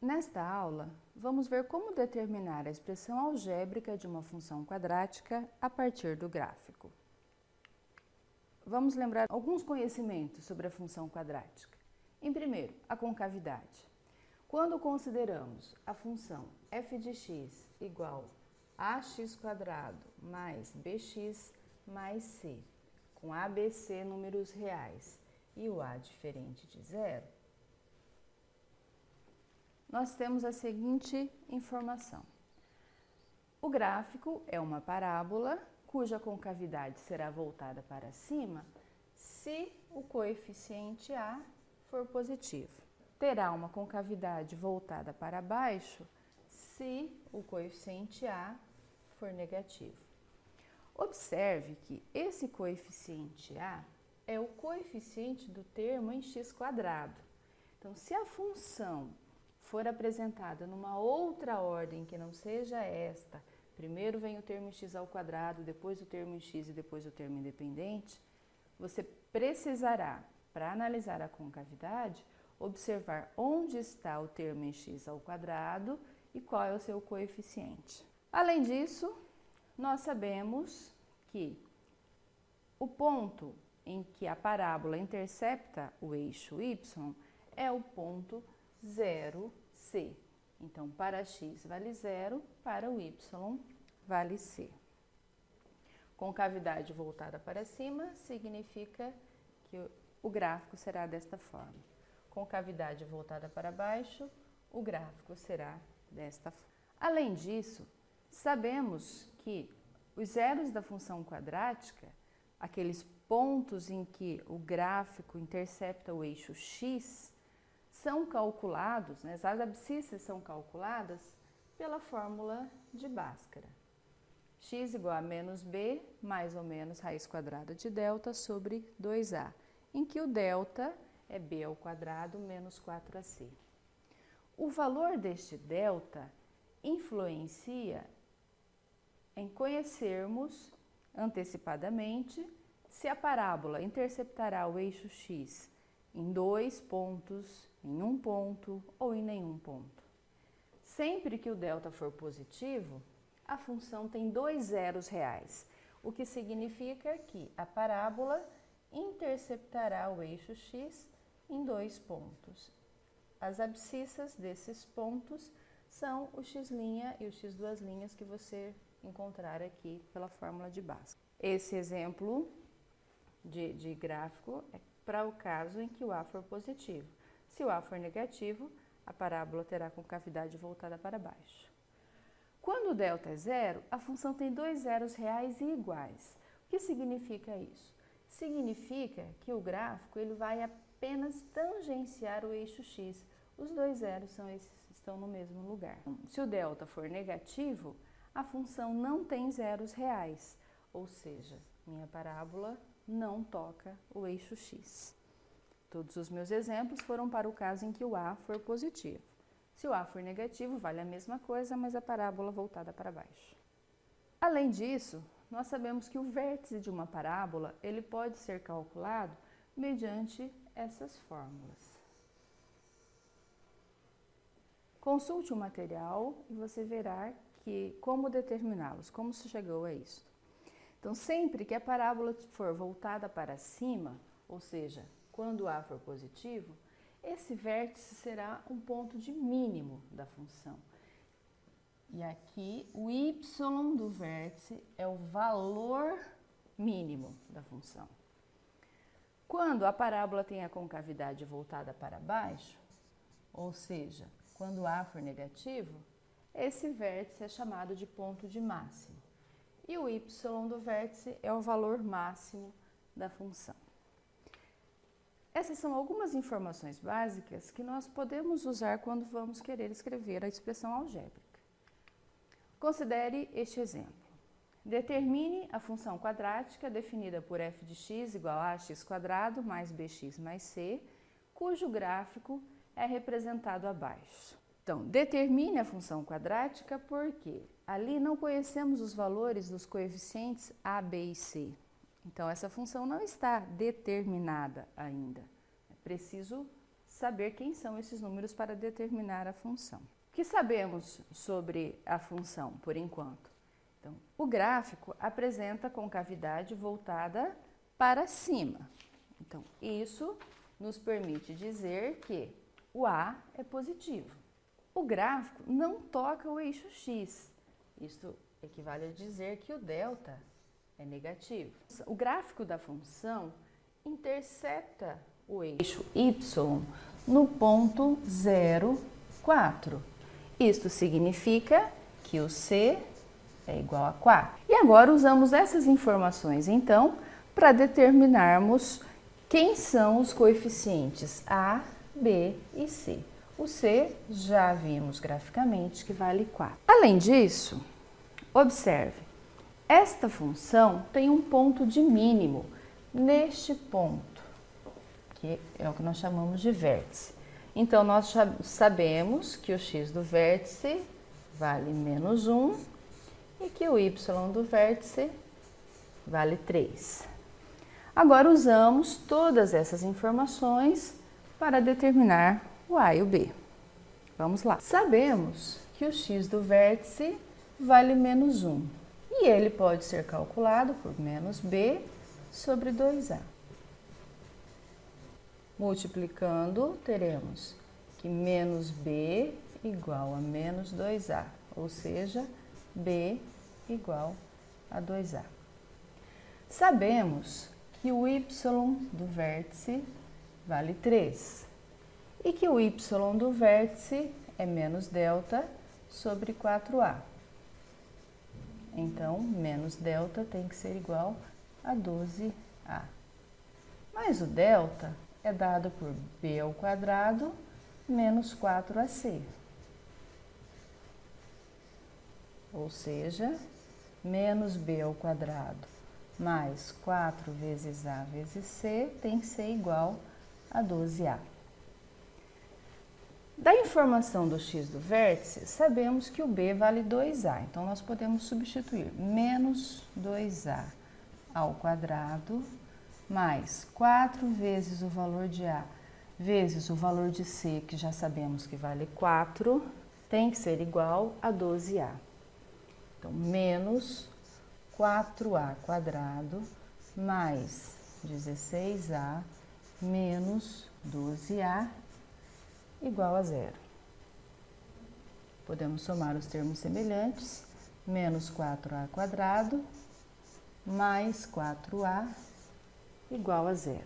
Nesta aula, vamos ver como determinar a expressão algébrica de uma função quadrática a partir do gráfico. Vamos lembrar alguns conhecimentos sobre a função quadrática. Em primeiro, a concavidade. Quando consideramos a função f de x igual a ax² mais bx mais c, com a, b, c números reais e o a diferente de zero, nós temos a seguinte informação. O gráfico é uma parábola cuja concavidade será voltada para cima se o coeficiente a for positivo. Terá uma concavidade voltada para baixo se o coeficiente a for negativo. Observe que esse coeficiente a é o coeficiente do termo em x². Então, se a função for apresentada numa outra ordem que não seja esta, primeiro vem o termo em x², depois o termo em x e depois o termo independente, você precisará, para analisar a concavidade, observar onde está o termo em x² e qual é o seu coeficiente. Além disso, nós sabemos que o ponto em que a parábola intercepta o eixo y é o ponto 0c. Então, para x vale 0, para o y vale c. Concavidade voltada para cima significa que o gráfico será desta forma. Concavidade voltada para baixo, o gráfico será desta forma. Além disso, sabemos que os zeros da função quadrática, aqueles pontos em que o gráfico intercepta o eixo x, são calculados, as abscissas são calculadas pela fórmula de Bhaskara. X igual a menos b, mais ou menos raiz quadrada de delta sobre 2a, em que o delta é b² menos 4ac. O valor deste delta influencia em conhecermos antecipadamente se a parábola interceptará o eixo x em 2 pontos, em 1 ponto ou em nenhum ponto. Sempre que o delta for positivo, a função tem 2 zeros reais, o que significa que a parábola interceptará o eixo x em 2 pontos. As abscissas desses pontos são o x' e o x² que você encontrar aqui pela fórmula de Bhaskara. Esse exemplo de gráfico é para o caso em que o a for positivo. Se o a for negativo, a parábola terá concavidade voltada para baixo. Quando o delta é zero, a função tem 2 zeros reais e iguais. O que significa isso? Significa que o gráfico ele vai apenas tangenciar o eixo x. Os 2 zeros estão no mesmo lugar. Se o delta for negativo, a função não tem zeros reais, ou seja, minha parábola não toca o eixo x. Todos os meus exemplos foram para o caso em que o a for positivo. Se o a for negativo, vale a mesma coisa, mas a parábola voltada para baixo. Além disso, nós sabemos que o vértice de uma parábola ele pode ser calculado mediante essas fórmulas. Consulte o material e você verá como determiná-los, como se chegou a isso. Então, sempre que a parábola for voltada para cima, ou seja, quando o a for positivo, esse vértice será um ponto de mínimo da função. E aqui o y do vértice é o valor mínimo da função. Quando a parábola tem a concavidade voltada para baixo, ou seja, quando o a for negativo, esse vértice é chamado de ponto de máximo. E o y do vértice é o valor máximo da função. Essas são algumas informações básicas que nós podemos usar quando vamos querer escrever a expressão algébrica. Considere este exemplo. Determine a função quadrática definida por f de x igual a ax² mais bx mais c, cujo gráfico é representado abaixo. Então, determine a função quadrática porque ali não conhecemos os valores dos coeficientes a, b e c. Então, essa função não está determinada ainda. É preciso saber quem são esses números para determinar a função. O que sabemos sobre a função, por enquanto? Então, o gráfico apresenta concavidade voltada para cima. Então, isso nos permite dizer que o A é positivo. O gráfico não toca o eixo X. Isto equivale a dizer que o delta é negativo. O gráfico da função intercepta o eixo Y no ponto 0, 4. Isto significa que o C é igual a 4. E agora usamos essas informações, então, para determinarmos quem são os coeficientes A, B e C. O C já vimos graficamente que vale 4. Além disso, observe, esta função tem um ponto de mínimo neste ponto, que é o que nós chamamos de vértice. Então, nós sabemos que o x do vértice vale menos 1 e que o y do vértice vale 3. Agora, usamos todas essas informações para determinar o A e o B. Vamos lá. Sabemos que o x do vértice vale menos 1 e ele pode ser calculado por menos b sobre 2a. Multiplicando, teremos que menos b igual a menos 2a, ou seja, b igual a 2a. Sabemos que o y do vértice vale 3 e que o y do vértice é menos delta sobre 4a. Então, menos delta tem que ser igual a 12a. Mas o delta é dado por b ao quadrado menos 4ac. Ou seja, menos b ao quadrado mais 4 vezes a vezes c tem que ser igual a 12a. Da informação do x do vértice, sabemos que o b vale 2a, então nós podemos substituir menos 2a ao quadrado mais 4 vezes o valor de a vezes o valor de c, que já sabemos que vale 4, tem que ser igual a 12a. Então, menos 4a quadrado mais 16a menos 12a igual a 0. Podemos somar os termos semelhantes, menos 4a quadrado mais 4a igual a 0.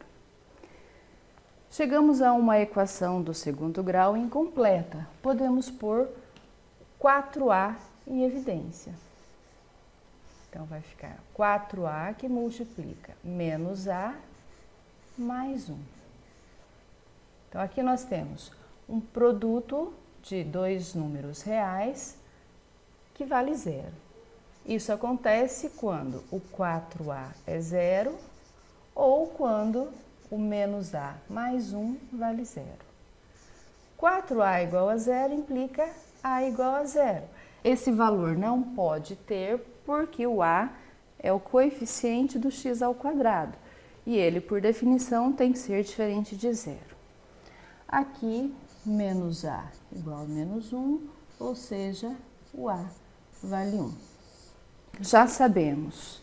Chegamos a uma equação do segundo grau incompleta. Podemos pôr 4a em evidência. Então, vai ficar 4a que multiplica menos a mais 1. Então, aqui nós temos um produto de dois números reais que vale 0. Isso acontece quando o 4a é 0 ou quando o menos a mais 1 vale 0. 4a igual a 0 implica a igual a 0. Esse valor não pode ter porque o a é o coeficiente do x ao quadrado e ele, por definição, tem que ser diferente de 0. Aqui, menos a igual a menos 1, ou seja, o a vale 1. Já sabemos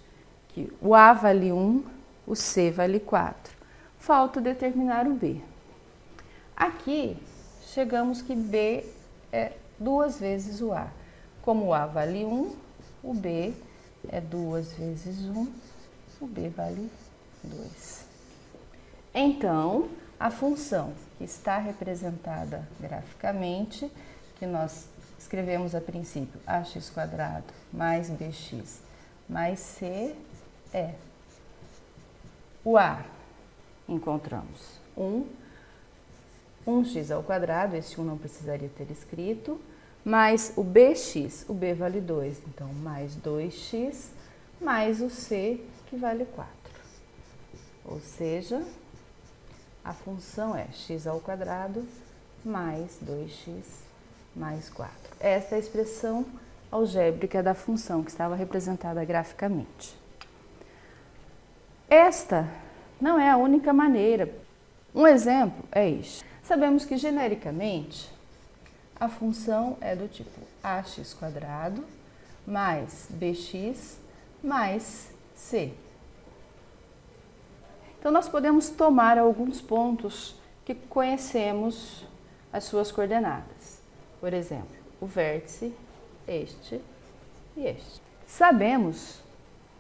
que o a vale 1, o c vale 4. Falta determinar o b. Aqui, chegamos que b é 2 vezes o a. Como o a vale 1, o b é 2 vezes 1, o b vale 2. Então, a função que está representada graficamente, que nós escrevemos a princípio, ax² mais bx mais c, é o a, encontramos 1x ao quadrado, esse 1 não precisaria ter escrito, mais o bx, o b vale 2, então mais 2x, mais o c, que vale 4. Ou seja, a função é x ao quadrado mais 2x mais 4. Esta é a expressão algébrica da função que estava representada graficamente. Esta não é a única maneira. Um exemplo é este. Sabemos que, genericamente, a função é do tipo ax² mais bx mais c. Então, nós podemos tomar alguns pontos que conhecemos as suas coordenadas. Por exemplo, o vértice, este e este. Sabemos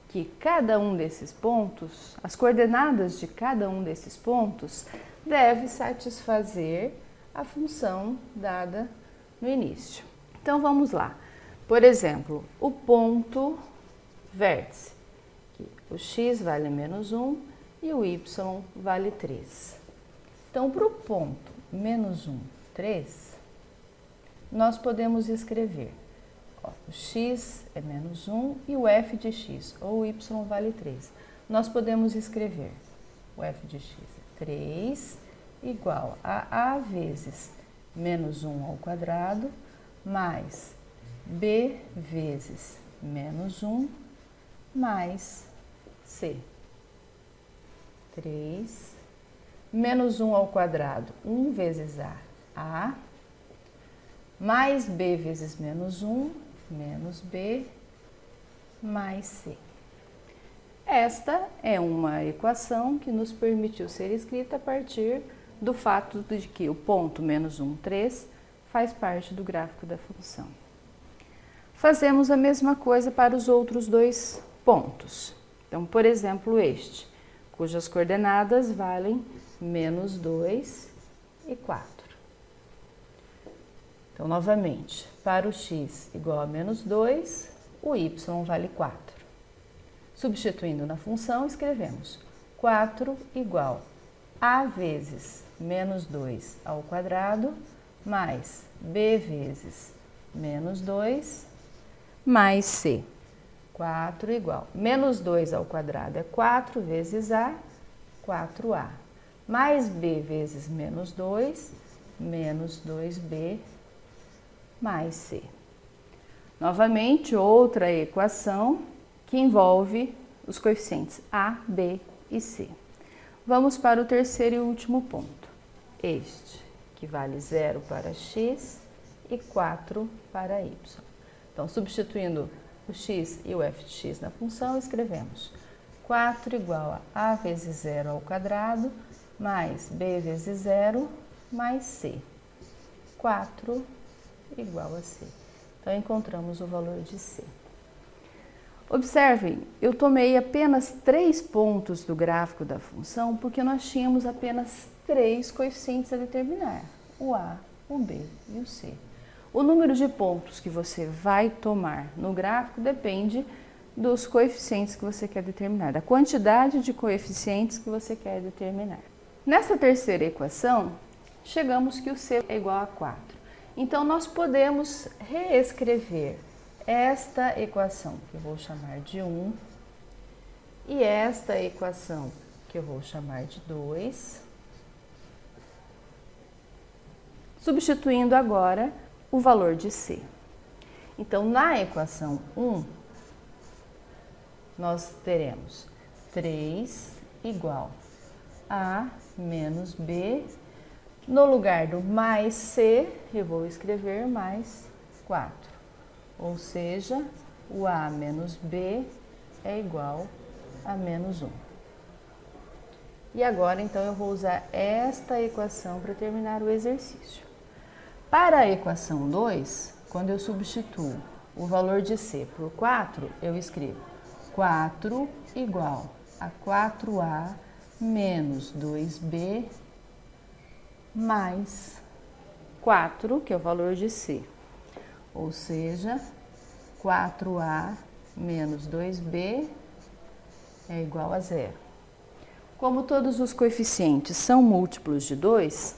que cada um desses pontos, as coordenadas de cada um desses pontos, deve satisfazer a função dada no início. Então, vamos lá. Por exemplo, o ponto vértice, que o x vale -1 e o y vale 3. Então, para o ponto -1, 3, nós podemos escrever, o x é -1 e o f de x, ou o y vale 3. Nós podemos escrever o f de x é 3 igual a a vezes -1² mais b vezes -1 mais c. 3 -1², 1 vezes a, mais b vezes -1, menos b, mais c. Esta é uma equação que nos permitiu ser escrita a partir do fato de que o ponto -1, 3 faz parte do gráfico da função. Fazemos a mesma coisa para os outros dois pontos. Então, por exemplo, este, cujas coordenadas valem -2 e 4. Então, novamente, para o x igual a -2, o y vale 4. Substituindo na função, escrevemos 4 igual a vezes -2² mais b vezes -2 mais c. 4 igual -2² é 4 vezes a, 4a, mais b vezes -2, menos 2b, mais c. Novamente, outra equação que envolve os coeficientes a, b e c. Vamos para o terceiro e último ponto. Este, que vale 0 para x e 4 para y. Então, substituindo o x e o f de x na função, escrevemos 4 igual a vezes 0² mais b vezes 0 mais c. 4 igual a c. Então, encontramos o valor de c. Observem, eu tomei apenas 3 pontos do gráfico da função porque nós tínhamos apenas 3 coeficientes a determinar, o a, o b e o c. O número de pontos que você vai tomar no gráfico depende dos coeficientes que você quer determinar, da quantidade de coeficientes que você quer determinar. Nessa terceira equação, chegamos que o c é igual a 4. Então, nós podemos reescrever esta equação, que eu vou chamar de 1, e esta equação, que eu vou chamar de 2, substituindo agora o valor de c. Então, na equação 1, nós teremos 3 igual a menos b. No lugar do mais c, eu vou escrever mais 4. Ou seja, o a menos b é igual a menos 1. E agora, então, eu vou usar esta equação para terminar o exercício. Para a equação 2, quando eu substituo o valor de c por 4, eu escrevo 4 igual a 4a menos 2b mais 4, que é o valor de c. Ou seja, 4a menos 2b é igual a 0. Como todos os coeficientes são múltiplos de 2,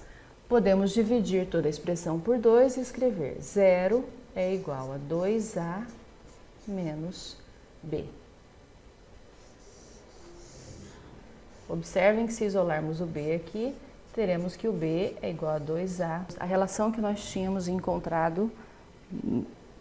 podemos dividir toda a expressão por 2 e escrever 0 é igual a 2a menos b. Observem que se isolarmos o b aqui, teremos que o b é igual a 2a, a relação que nós tínhamos encontrado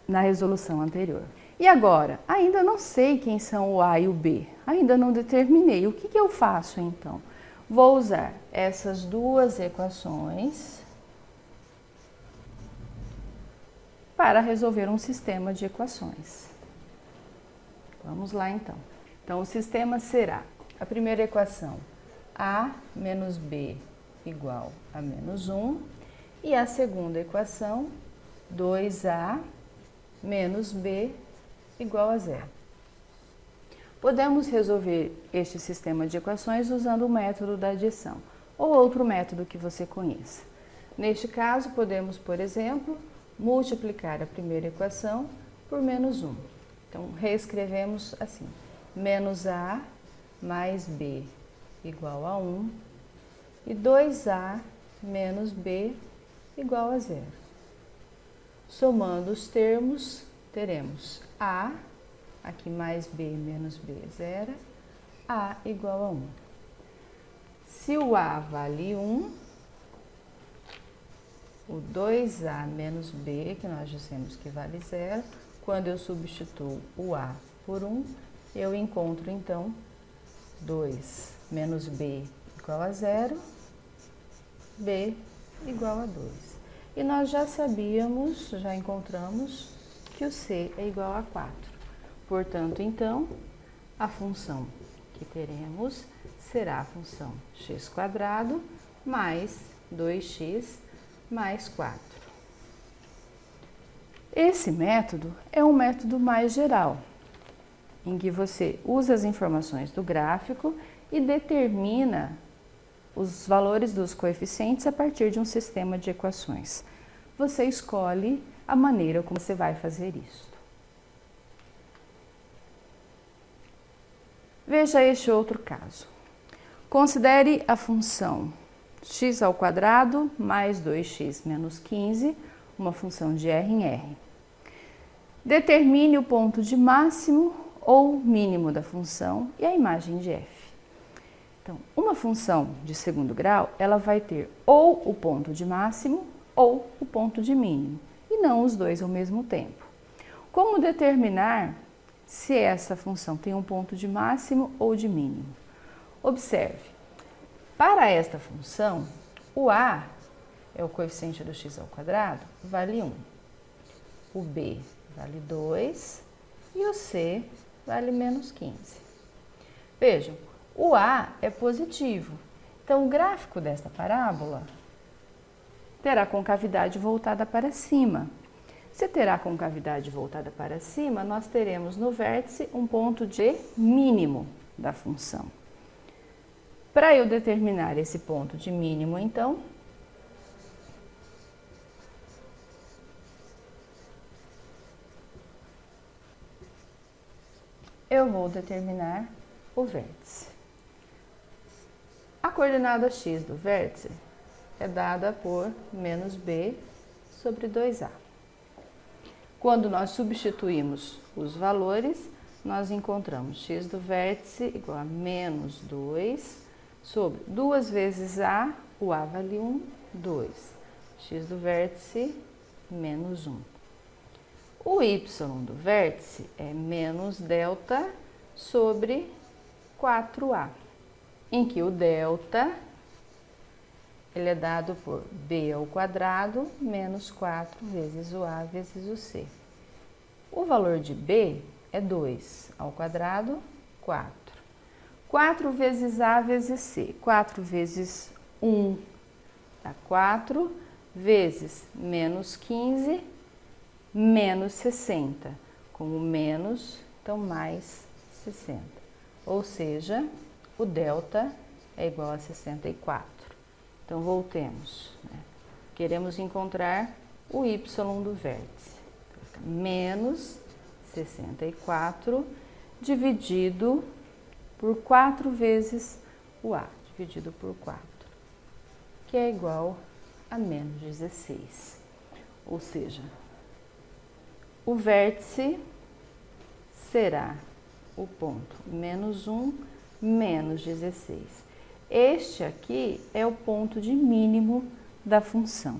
na resolução anterior. E agora, ainda não sei quem são o a e o b, ainda não determinei. O que eu faço então? Vou usar essas duas equações para resolver um sistema de equações. Vamos lá então. Então, o sistema será a primeira equação, a menos b igual a menos 1, e a segunda equação, 2a menos b igual a 0. Podemos resolver este sistema de equações usando o método da adição ou outro método que você conheça. Neste caso, podemos, por exemplo, multiplicar a primeira equação por menos 1. Então, reescrevemos assim, menos a mais b igual a 1 e 2a menos b igual a 0. Somando os termos, teremos a, aqui mais b menos b é 0, a igual a 1. Se o a vale 1, o 2a menos b, que nós dissemos que vale 0, quando eu substituo o a por 1, eu encontro então 2 menos b igual a 0, b igual a 2. E nós já sabíamos, já encontramos que o c é igual a 4. Portanto, então, a função que teremos será a função x² mais 2x mais 4. Esse método é um método mais geral, em que você usa as informações do gráfico e determina os valores dos coeficientes a partir de um sistema de equações. Você escolhe a maneira como você vai fazer isso. Veja este outro caso. Considere a função x² mais 2x menos 15, uma função de R em R. Determine o ponto de máximo ou mínimo da função e a imagem de f. Então, uma função de segundo grau, ela vai ter ou o ponto de máximo ou o ponto de mínimo, e não os dois ao mesmo tempo. Como determinar se essa função tem um ponto de máximo ou de mínimo? Observe, para esta função, o a é o coeficiente do x² vale 1, o b vale 2 e o c vale menos 15. Vejam, o a é positivo, então o gráfico desta parábola terá concavidade voltada para cima. Se terá concavidade voltada para cima, nós teremos no vértice um ponto de mínimo da função. Para eu determinar esse ponto de mínimo, então, eu vou determinar o vértice. A coordenada x do vértice é dada por menos b sobre 2a. Quando nós substituímos os valores, nós encontramos x do vértice igual a menos 2 sobre 2 vezes a, o a vale 1, 2. X do vértice, menos 1. O y do vértice é menos delta sobre 4a, em que o delta ele é dado por b² menos 4 vezes o a vezes o c. O valor de b é 2 ao quadrado, 4. 4 vezes a vezes c. 4 vezes 1 dá 4, vezes menos 15, menos 60. Como menos, então mais 60. Ou seja, o delta é igual a 64. Então, voltemos. Queremos encontrar o y do vértice. Então, fica menos 64 dividido por 4 vezes o a, dividido por 4, que é igual a menos 16. Ou seja, o vértice será o ponto menos 1, menos 16. Este aqui é o ponto de mínimo da função.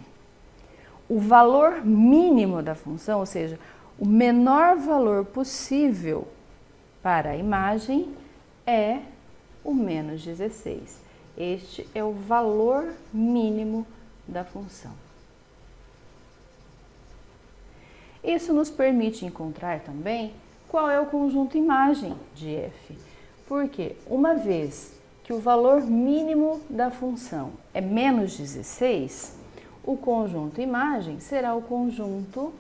O valor mínimo da função, ou seja, o menor valor possível para a imagem é o menos 16. Este é o valor mínimo da função. Isso nos permite encontrar também qual é o conjunto imagem de f, porque uma vez que o valor mínimo da função é menos 16, o conjunto imagem será o conjunto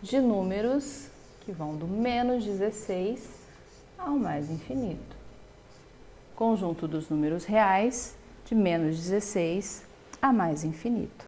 de números que vão do menos 16 ao mais infinito. Conjunto dos números reais de menos 16 a mais infinito.